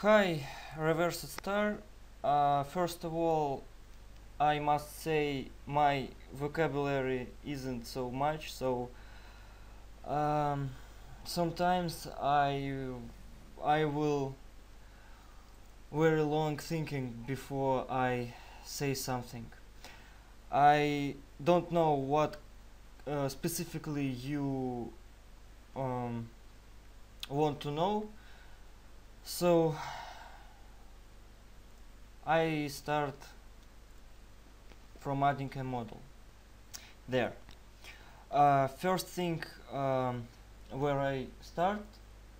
Hi, Reverse Star. First of all, I must say my vocabulary isn't so much, so um, sometimes I will very long thinking before I say something. I don't know what specifically you um, want to know, so I start from adding a model. There. First thing where I start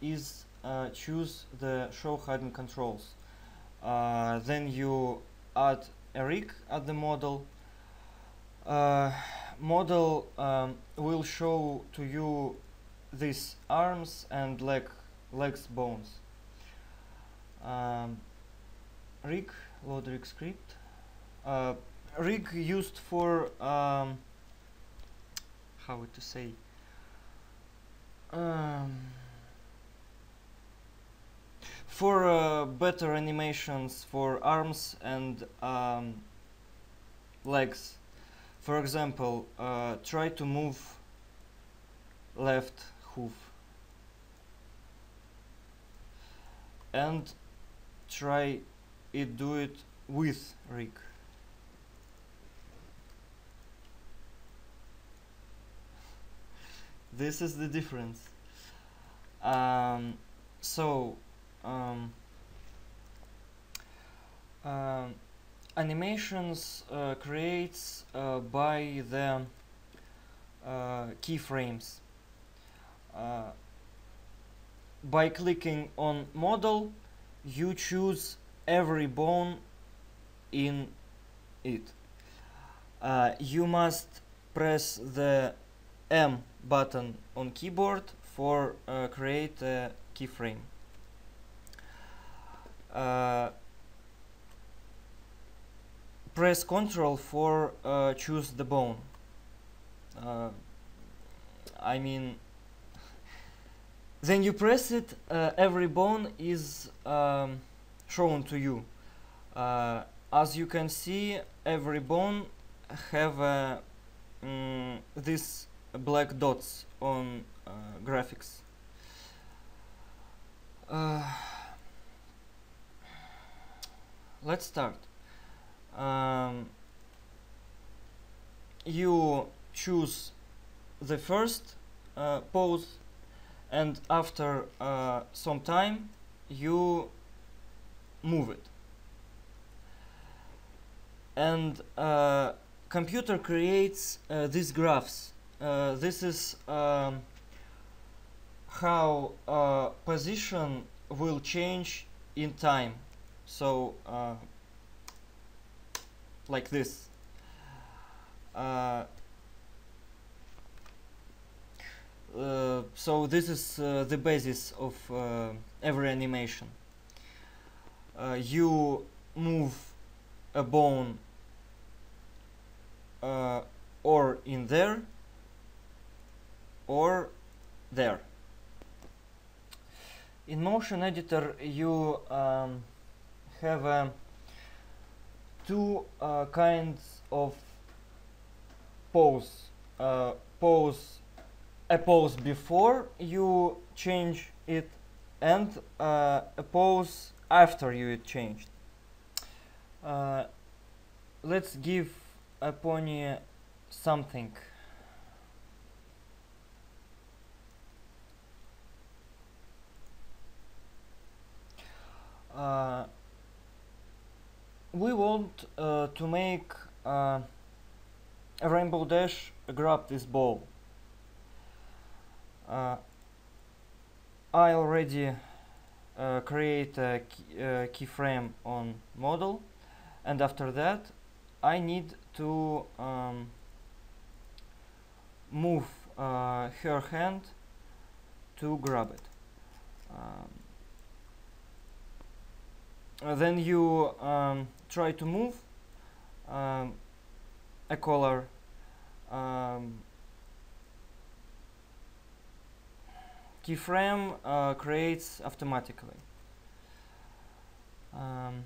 is choose the show hidden controls. Then you add a rig at the model. Uh, Model will show to you these arms and legs bones. Um, Rig, load rig script. Uh, Rig used for how to say um, for better animations for arms and legs. For example, try to move left hoof and try do it with rig. This is the difference. Um, so um, um, animations creates by the keyframes. By clicking on model, you choose every bone in it. You must press the M button on keyboard for create a keyframe. Press Ctrl for choose the bone. I mean, then you press it, every bone is shown to you. As you can see, every bone have these black dots on graphics. Let's start. You choose the first pose, and after some time you move it, and computer creates these graphs. This is how position will change in time. So like this. So this is the basis of every animation. You move a bone or in there or there. In Motion Editor you have two kinds of pose. A pose before you change it, and a pose after you changed. Let's give a pony something. We want to make a Rainbow Dash grab this ball. I already create a keyframe on model, and after that I need to move her hand to grab it. Then you try to move a color keyframe creates automatically. um,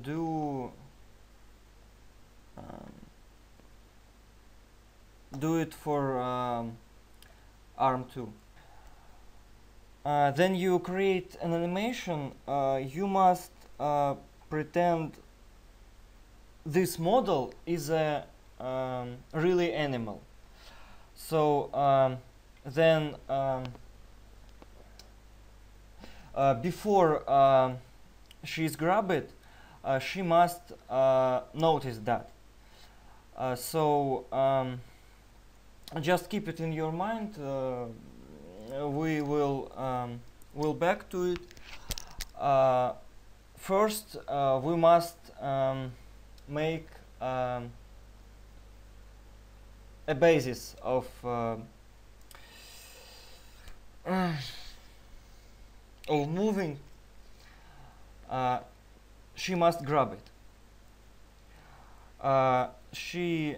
do um, do it for arm 2. Then you create an animation. You must pretend this model is a really animal. So then before she's grabbed, she must notice that. So just keep it in your mind. We will back to it. First, we must make a basis of moving. She must grab it. She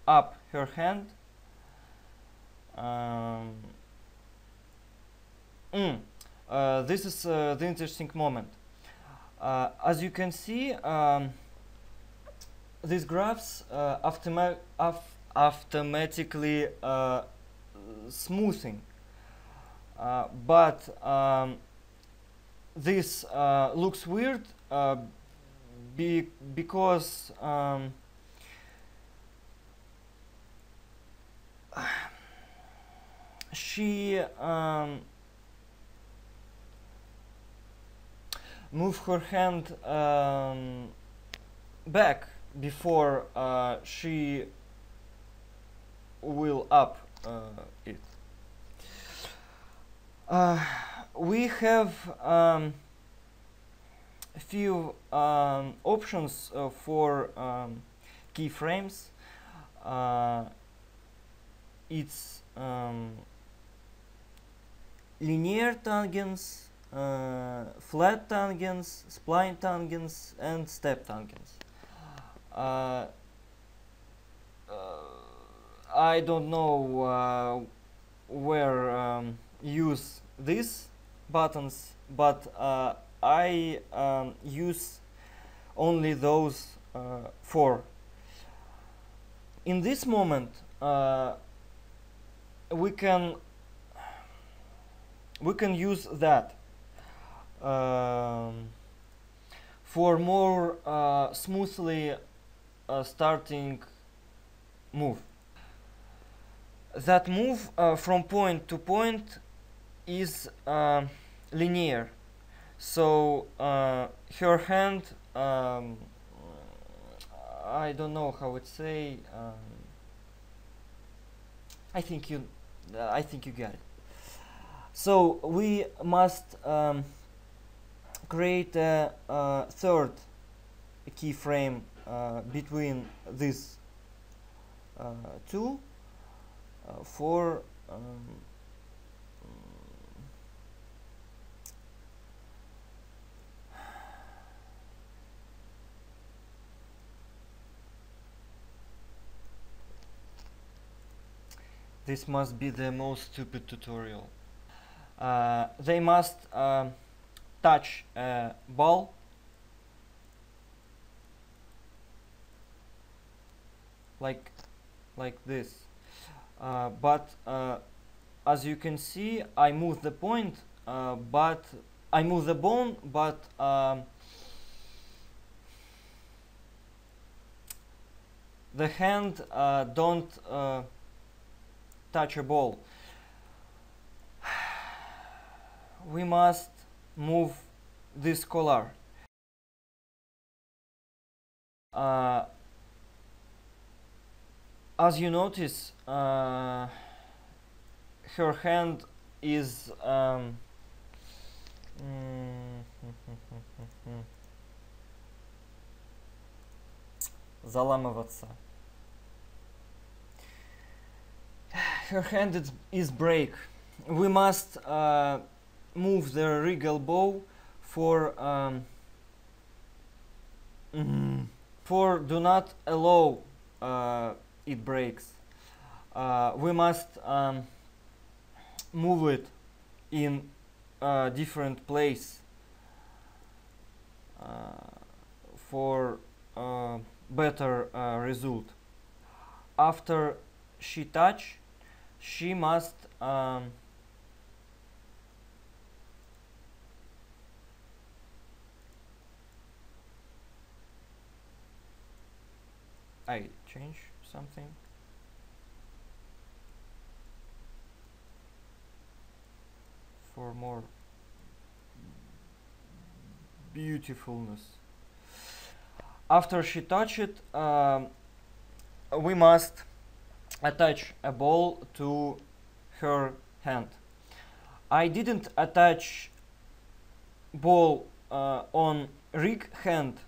up her hand. This is the interesting moment. As you can see, these graphs automatically smoothing, but this looks weird because she move her hand back before she will up it. We have a few options for keyframes. It's linear tangents, flat tangents, spline tangents, and step tangents. I don't know where use these buttons, but I use only those 4. In this moment, we can use that for more smoothly starting move. That move from point to point is linear, so her hand, I don't know how it say. I think you get it. So we must create a third keyframe between these two for this must be the most stupid tutorial. They must touch a ball like this, but as you can see, I move the point, but I move the bone, but the hand don't touch a ball. We must move this collar. As you notice, her hand is заламываться. Her hand is break. We must move the regal bow for do not allow it breaks. We must move it in a different place for better result. After she touch, she must I change something. For more beautifulness. After she touch it, we must attach a ball to her hand. I didn't attach ball on Rig hand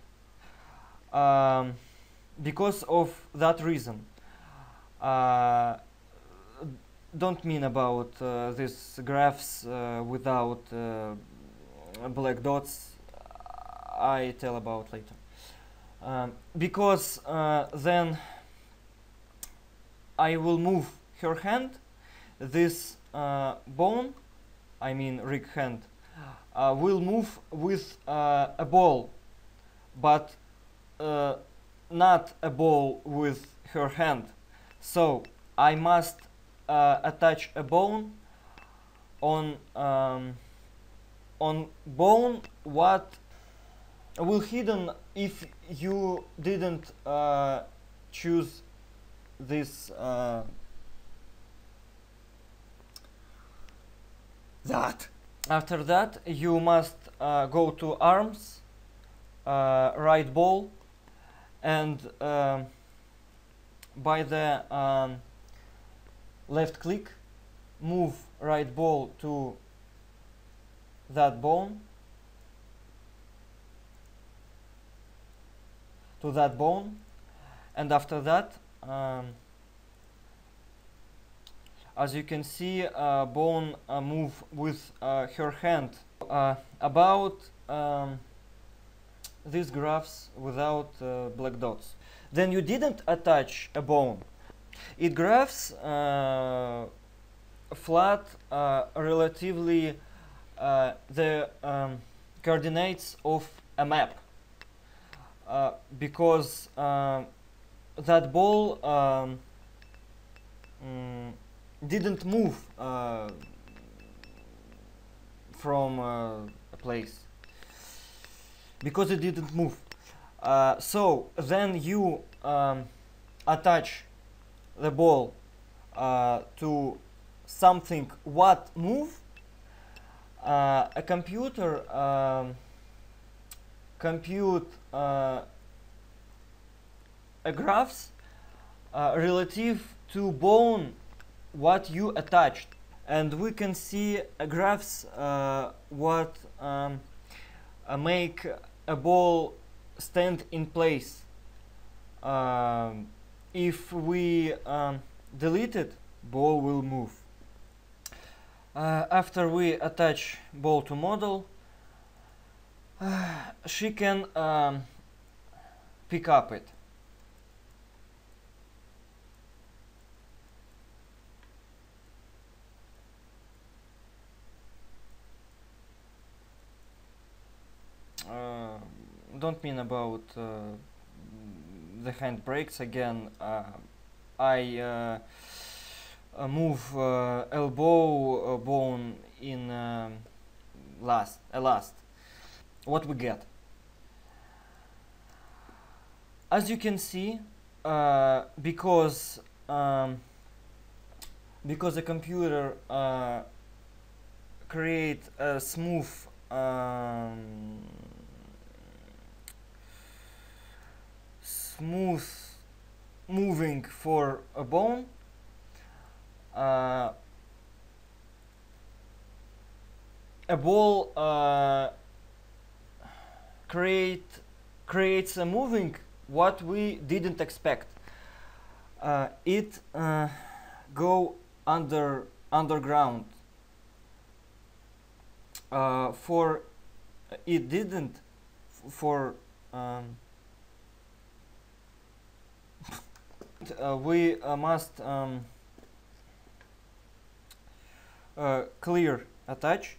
because of that reason. Don't mean about these graphs without black dots. I tell about later. Because then I will move her hand. This bone, I mean Rig hand, will move with a ball, but not a ball with her hand. So I must attach a bone on bone what will hidden if you didn't choose this that. After that you must go to arms, right ball, and by the left click move right ball to that bone, and after that as you can see bone move with her hand. About these graphs without black dots, then you didn't attach a bone. It graphs flat relatively the coordinates of a map, because that ball didn't move from a place, because it didn't move. So then you attach the ball to something what move. A computer compute a graphs relative to bone what you attached, and we can see graphs what make a ball stand in place. If we delete it, ball will move. After we attach ball to model, she can pick up it. Don't mean about the hand brakes again. I move elbow bone in last. What we get? As you can see, because the computer create a smooth moving for a bone, a ball creates a moving what we didn't expect. It go underground. For it didn't for we must clear attach,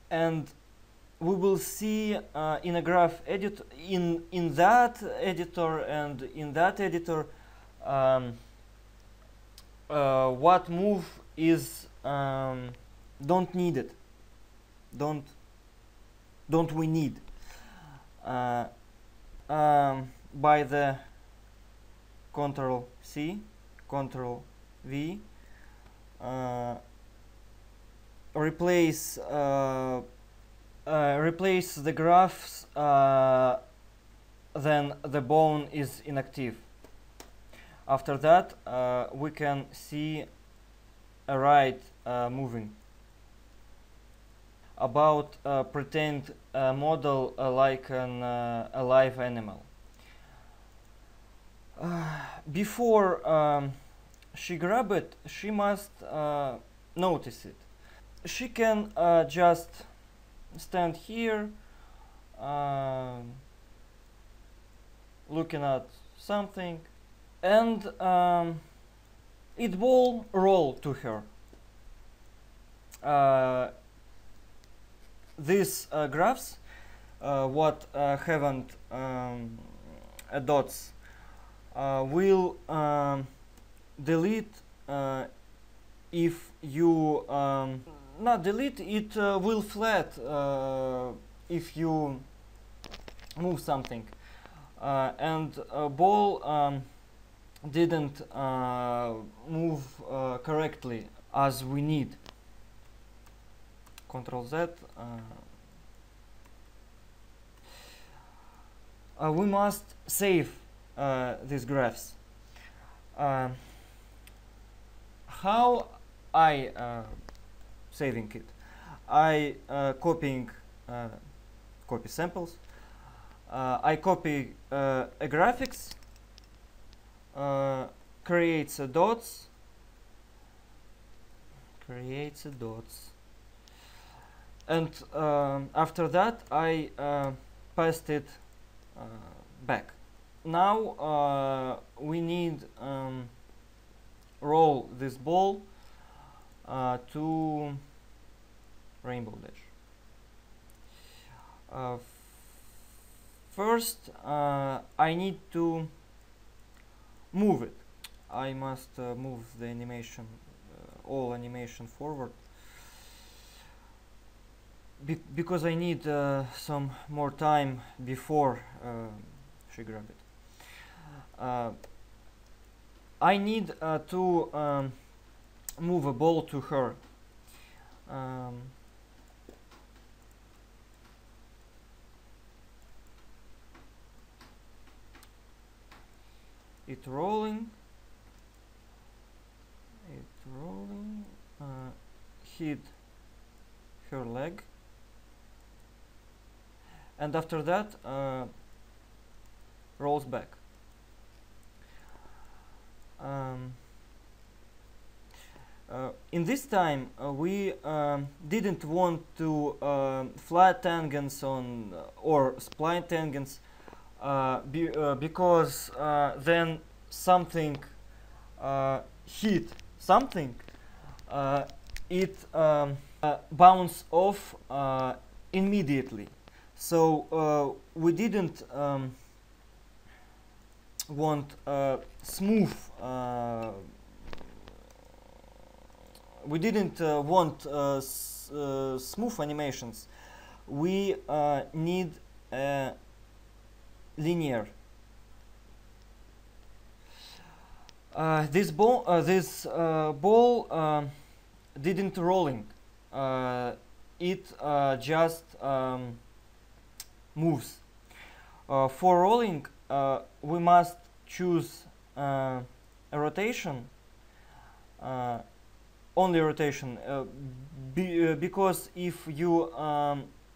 and we will see in a graph edit in that editor and in that editor what move is don't need it, don't we need by the Control C, Control V, replace replace the graphs, then the bone is inactive. After that we can see a right moving. About pretend model like an alive animal. Before she grab it, she must notice it. She can just stand here looking at something, and it will roll to her. These graphs what haven't dots will delete if you not delete it, will flat if you move something, and ball didn't move correctly as we need. Control Z. We must save these graphs. How I saving it? I copying copy samples. I copy a graphics, creates a dots, and after that I paste it back. Now we need roll this ball to Rainbow Dash. First I need to move it. I must move the animation, all animation forward, because I need some more time before she grab it. I need to move a ball to her. It rolling, hit her leg, and after that rolls back. In this time we didn't want to flat tangents on or spline tangents, because then something hit something, it bounce off immediately. So we didn't want smooth. We didn't want smooth animations. We need linear. This ball didn't rolling. It just moves. For rolling, we must choose a rotation, only rotation, because if you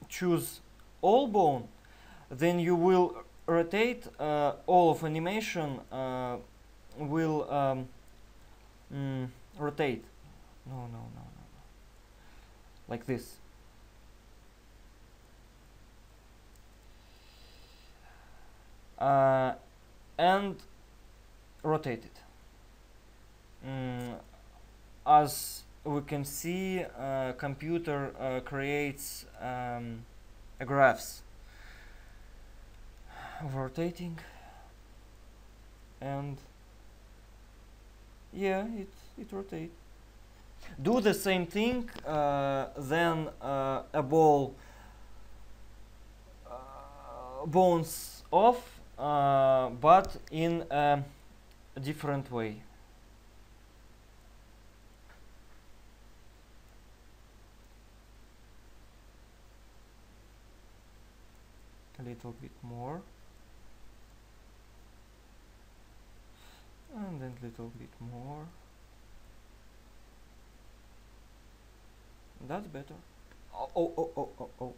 choose all bone, then you will rotate all of animation will rotate. No, like this. And rotate it as we can see computer creates a graphs of rotating, and yeah, it rotates. Do the same thing, then a ball bounce off, but in a different way. A little bit more, and then a little bit more. That's better. Oh, oh, oh, oh, oh, oh.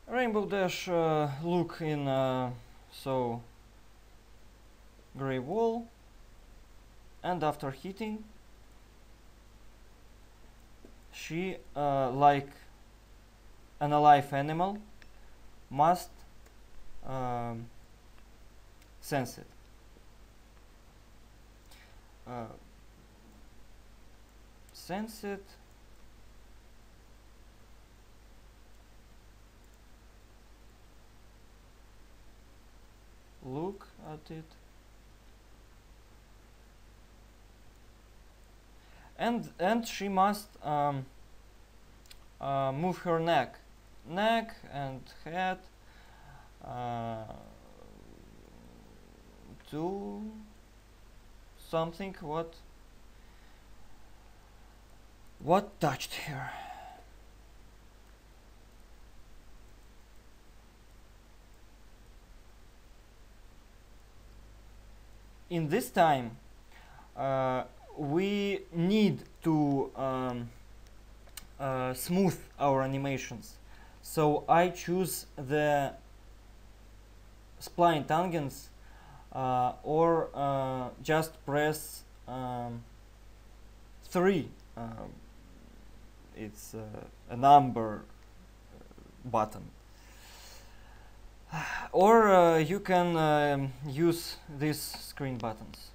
Rainbow Dash look in so gray wall, and after hitting, she like an alive animal must sense it. Sense it. Look at it. And she must move her neck and head to something what touched her. In this time we need to smooth our animations, so I choose the spline tangents, or just press 3. It's a number button, or you can use these screen buttons.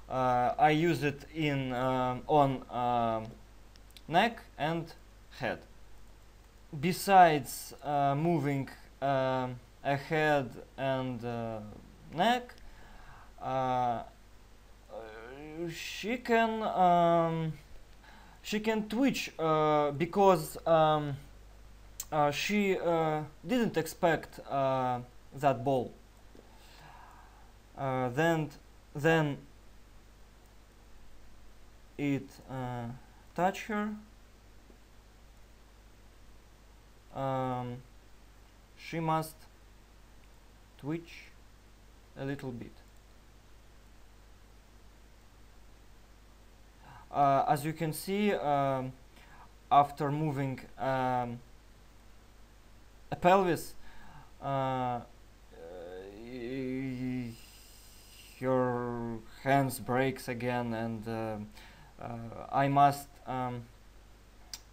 I use it in on neck and head. Besides moving a head and neck, she can twitch because she didn't expect that ball. Then it touch her. She must twitch a little bit. As you can see, after moving a pelvis, your hands breaks again, and I must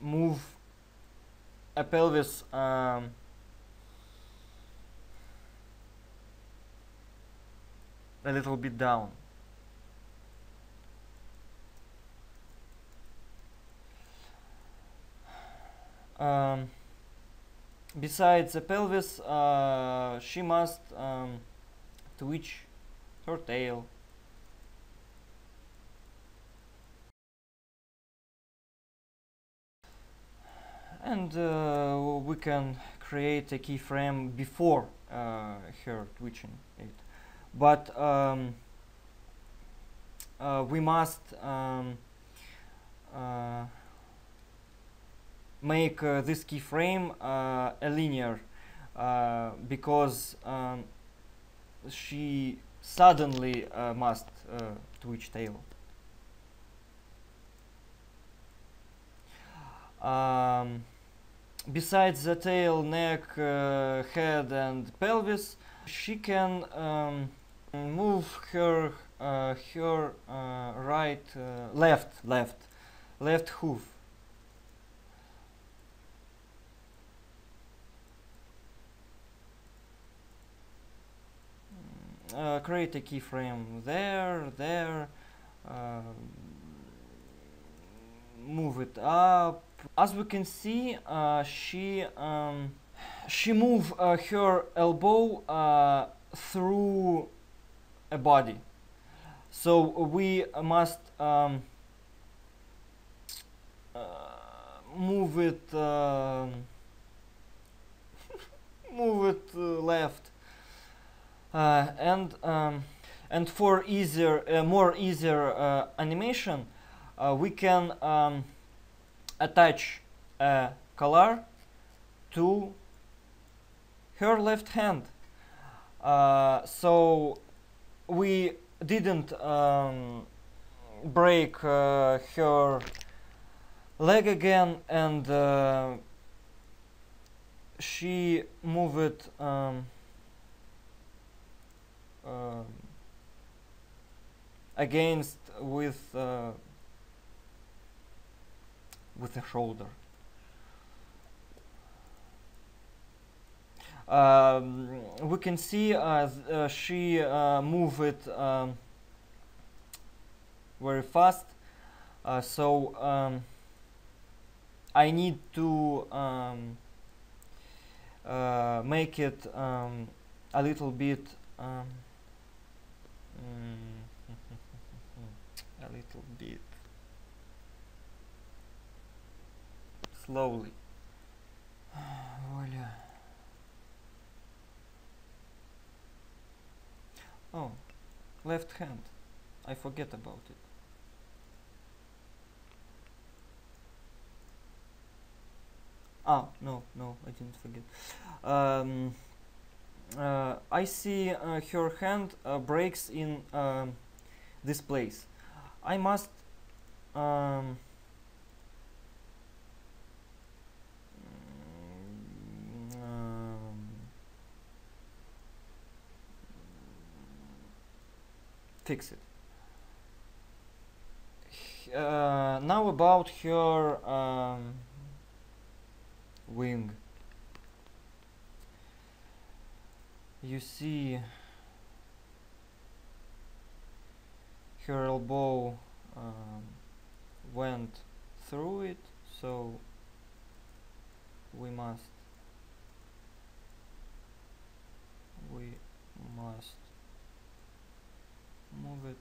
move a pelvis a little bit down. Besides the pelvis, she must twitch her tail. And we can create a keyframe before her twitching it. But we must make this keyframe a linear, because she suddenly must twitch tail. Besides the tail, neck, head and pelvis, she can move her left hoof. create a keyframe there, move it up. As we can see, she move her elbow through a body, so we must move it move it left, and for more easier animation, we can attach a color to her left hand, so we didn't break her leg again, and she move it against with a shoulder. We can see she move it very fast, so I need to make it a little bit a little bit slowly. Voila. Oh, left hand. I forget about it. Ah, no, I didn't forget. I see her hand breaks in this place. I must fix it. Now about her wing. You see her elbow went through it, so we must move it.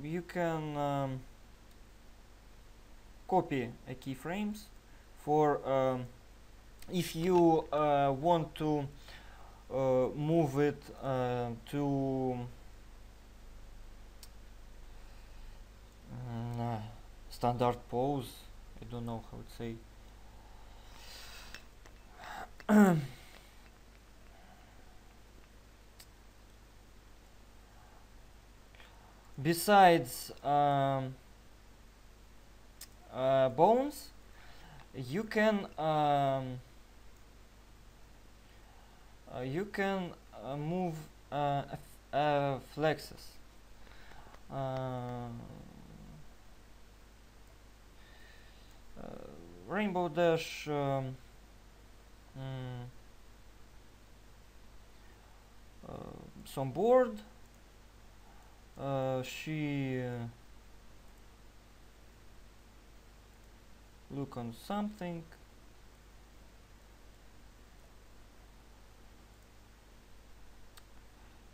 You can copy a keyframes for if you want to move it to standard pose. I don't know how to say. Besides bones, you can move flexes. Rainbow Dash some board. She look on something.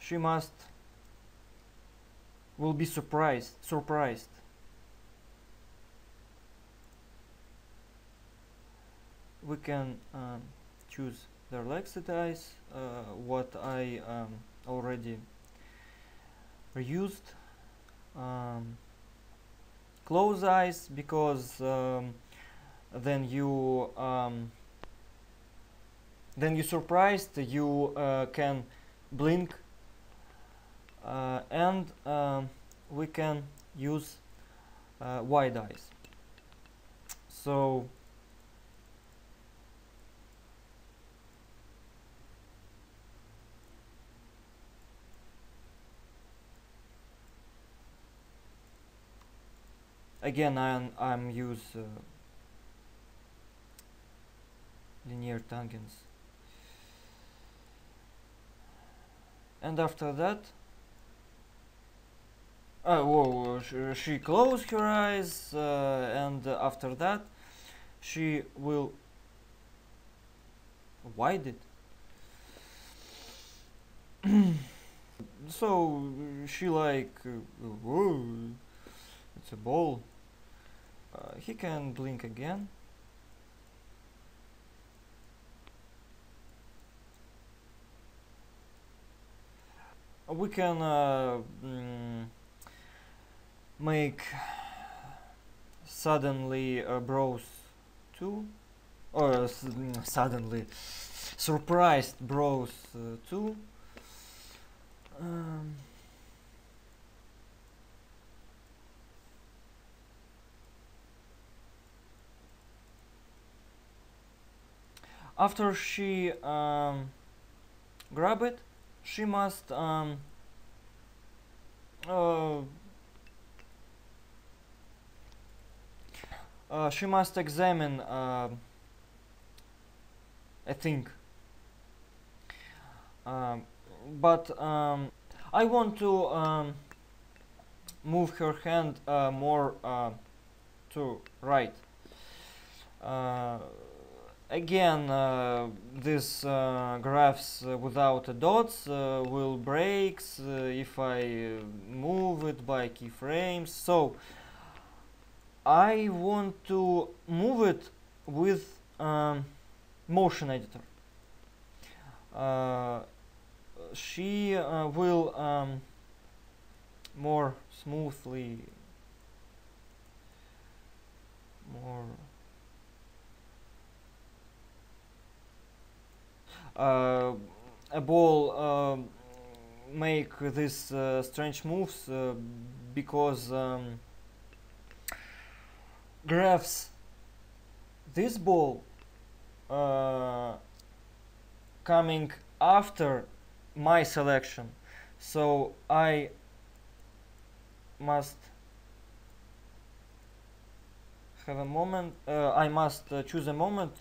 She will be surprised. We can choose the relaxed eyes, what I already used. Close eyes, because then you surprised, you can blink, and we can use wide eyes. So again I'm use linear tangents, and after that she closed her eyes, and after that she will widen it. So she like, whoa, it's a ball. He can blink again. We can make suddenly browse 2, or suddenly surprised browse 2. After she grab it, she must she must examine a thing. But I want to move her hand more to right. Again, this graphs without dots will break if I move it by keyframes. So I want to move it with motion editor. She will more smoothly, more a ball make these strange moves because graphs this ball coming after my selection, so I must have a moment, I must choose a moment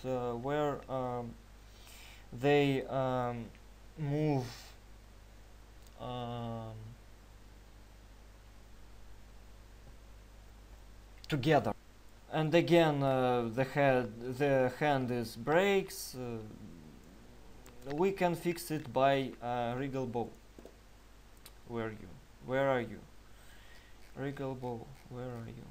where they move together. And again, the hand is breaks. We can fix it by wriggle bow. Where are you? Where are you? Wriggle bow. Where are you?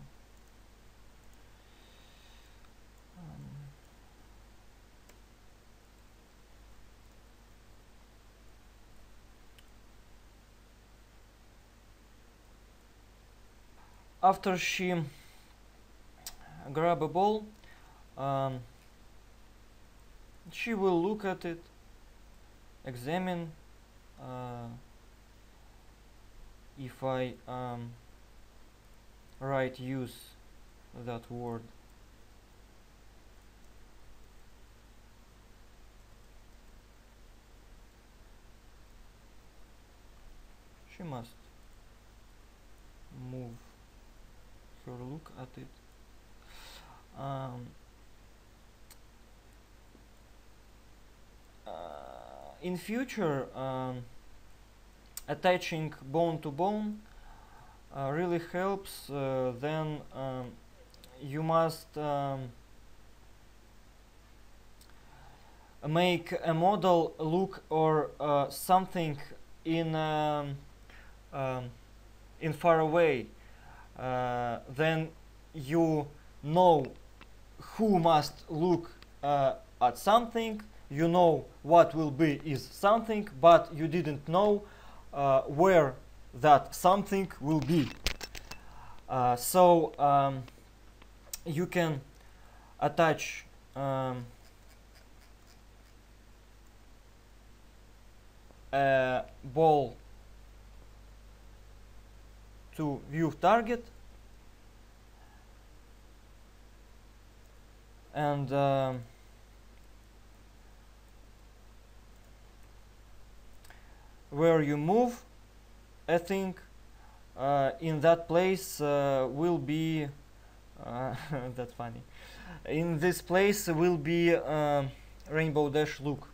After she grab a ball, she will look at it, examine if I right use that word. She must move her look at it. In future, attaching bone to bone really helps. Then you must make a model look or something in far away. Then you know who must look at something. You know what will be is something, but you didn't know where that something will be. So you can attach a ball to view target, and where you move a thing, in that place will be That's funny. In this place will be rainbow dash look.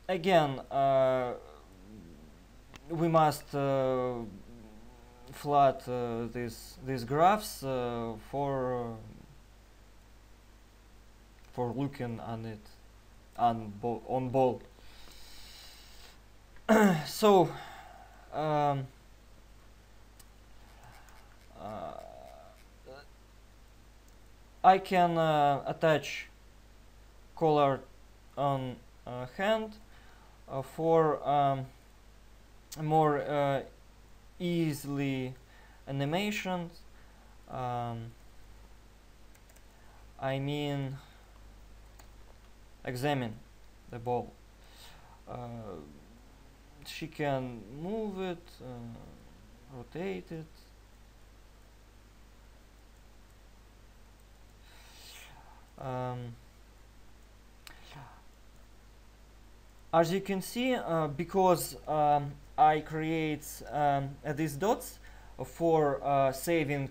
Again, we must flat these graphs for looking on it on ball. So um, I can attach collar on hand for more easily animations. I mean, examine the ball. She can move it, rotate it. As you can see, because I create these dots for saving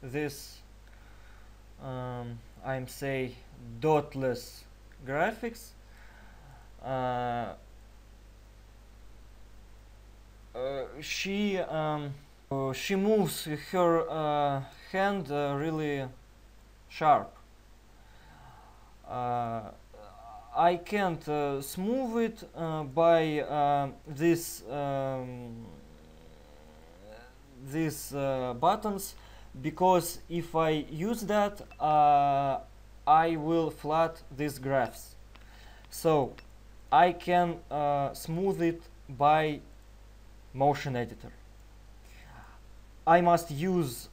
this I'm say dotless graphics, she moves her hand really sharp. I can't smooth it by these buttons, because if I use that I will flat these graphs. So I can smooth it by motion editor. I must choose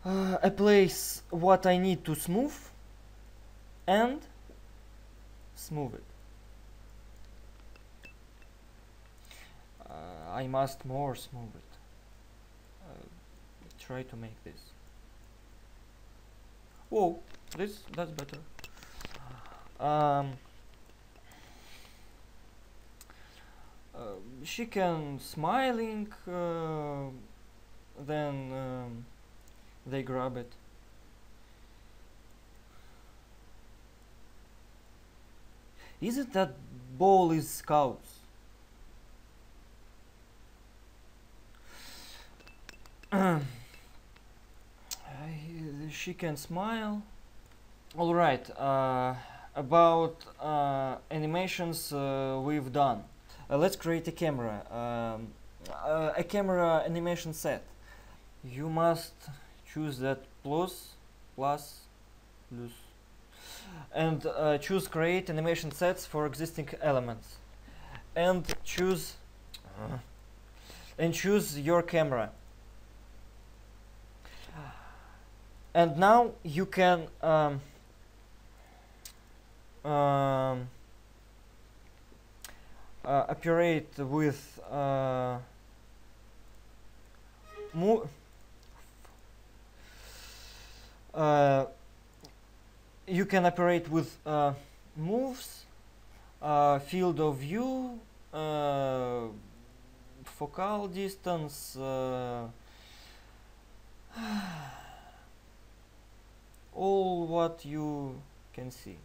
a place what I need to smooth and smooth it. I must more smooth it. Try to make this. Whoa, that's better. She can smiling, then they grab it. Is it that ball is scouts? She can smile. All right. About animations we've done. Let's create a camera. A camera animation set. You must choose that plus, and choose create animation sets for existing elements, and choose your camera. And now you can operate with you can operate with moves, field of view, focal distance, all what you can see.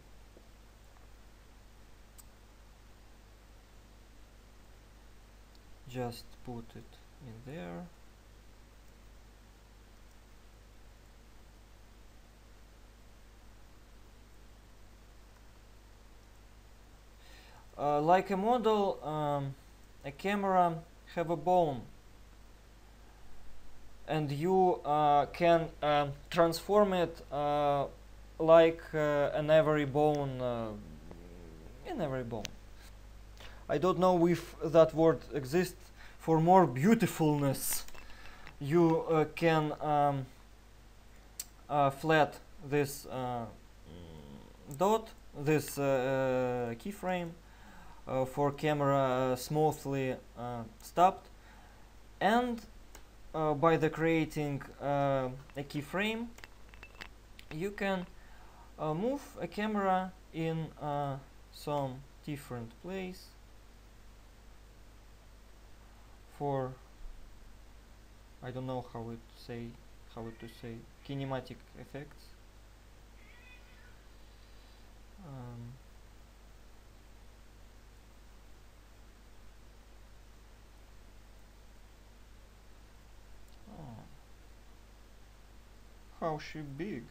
Just put it in there. Like a model, a camera have a bone, and you can transform it like an every bone in every bone. I don't know if that word exists. For more beautifulness, you can flat this dot, this keyframe for camera smoothly stopped, and by the creating a keyframe, you can move a camera in some different place for, I don't know how to say kinematic effects. Oh, how she big.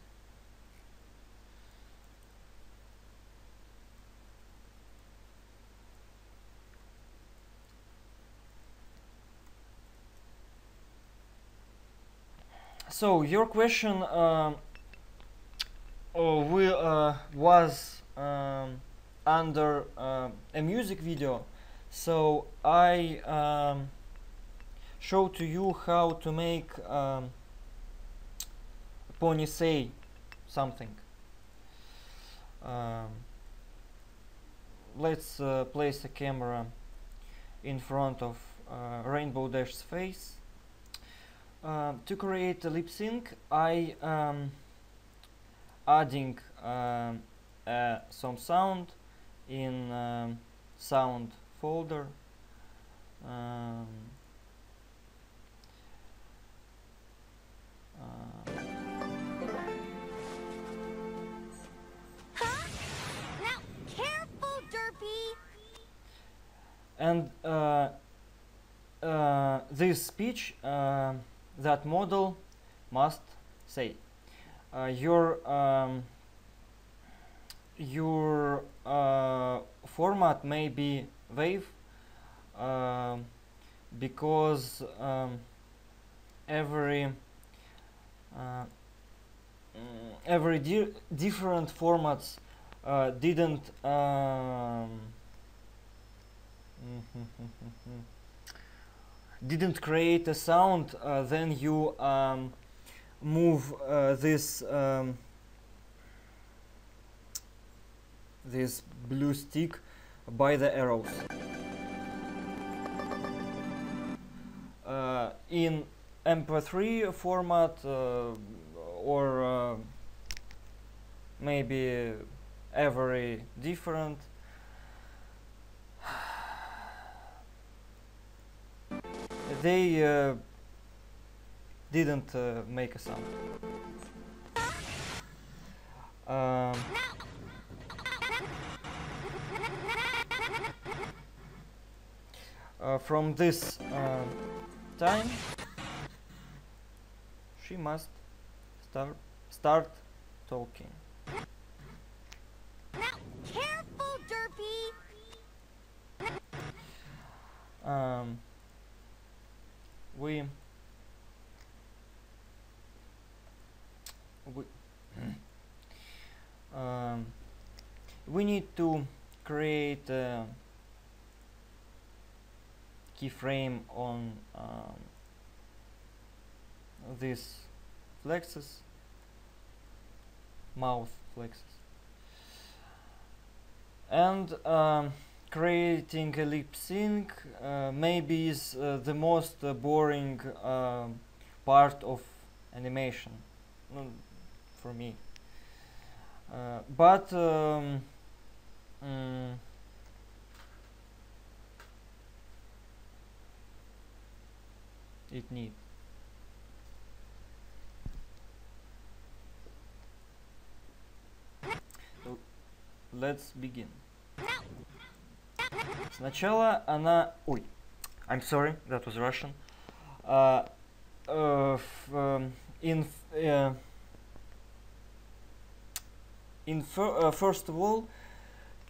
So your question was under a music video. So I show to you how to make pony say something. Let's place a camera in front of Rainbow Dash's face. To create a lip sync, I adding some sound in sound folder. Now, careful, Derpy! And this speech that model must say. Your format may be wave because every different formats didn't didn't create a sound. Then you move this this blue stick by the arrows. In MP3 format or maybe every different, they didn't make a sound. From this time, she must start talking. Now, careful, Derpy! We we need to create a keyframe on this flexes, mouth flexes, and creating a lip sync maybe is the most boring part of animation for me, but it needs. So, let's begin. Сначала она... Ой, I'm sorry, that was Russian. First of all,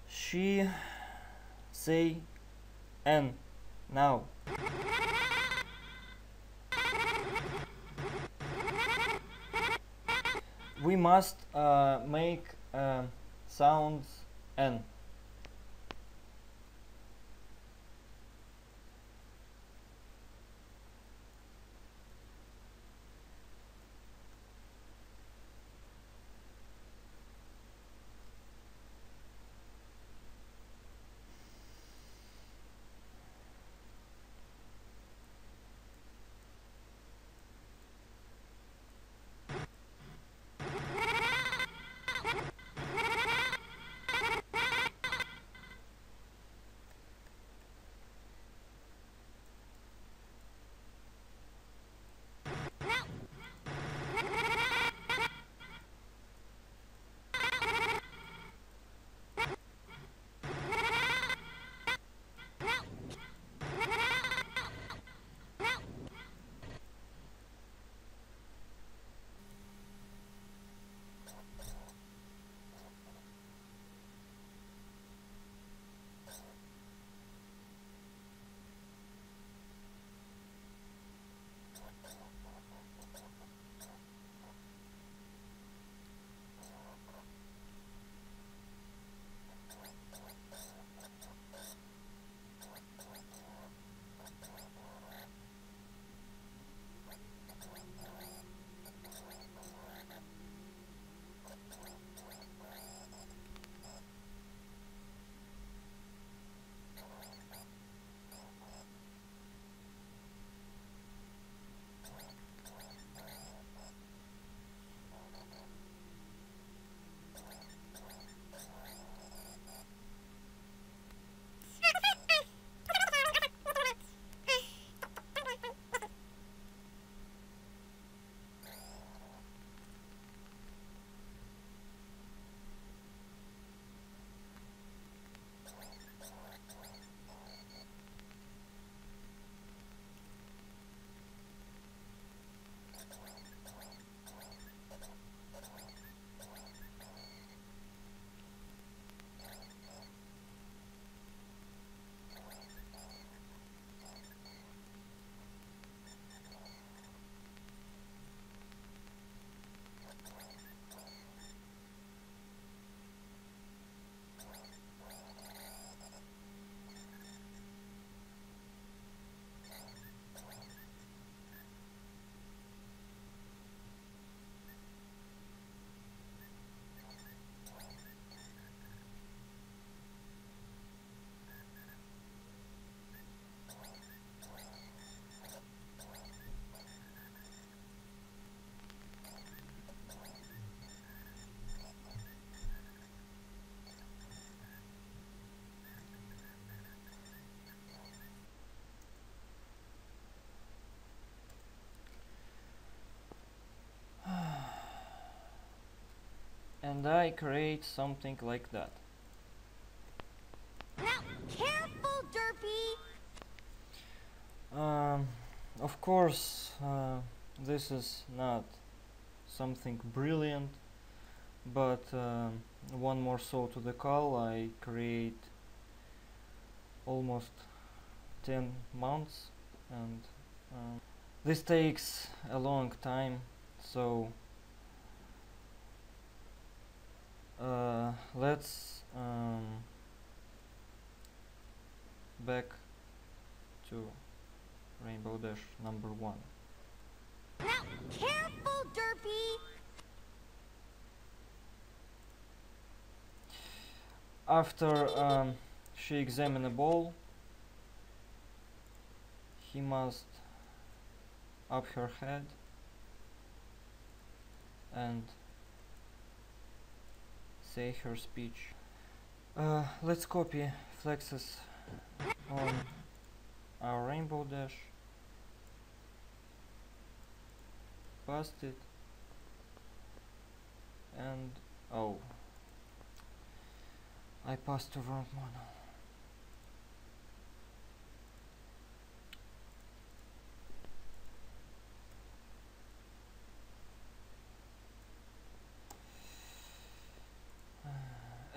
she say N now. We must make sounds N. and I create something like that. Now, careful, Derpy! Of course, this is not something brilliant, but one more saw to the call. I create almost 10 months, and this takes a long time, so let's back to Rainbow Dash number 1. Now, careful, Derpy! After she examines a ball, he must up her head and say her speech. Let's copy flexes on our Rainbow Dash, paste it, and oh, I passed the wrong model.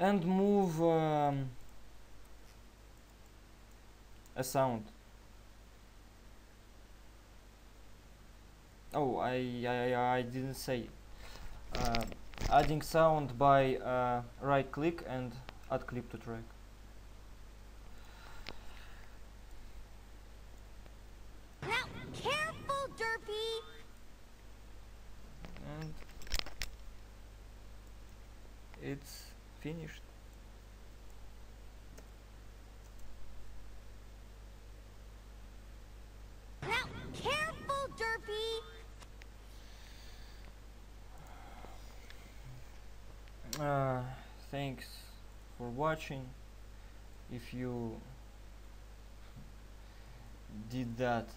And move a sound. Oh, I didn't say. Adding sound by right click and add clip to track. Now, careful, Derpy! And it's finished. Now, careful, Derpy! Thanks for watching. If you did that,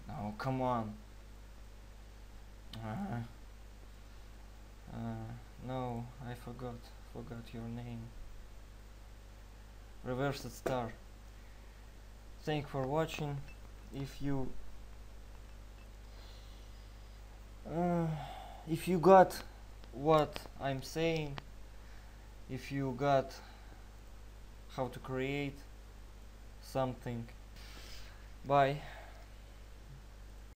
no, come on. No, I forgot your name. Reversed Star. Thank for watching. If you got what I'm saying, if you got how to create something, bye.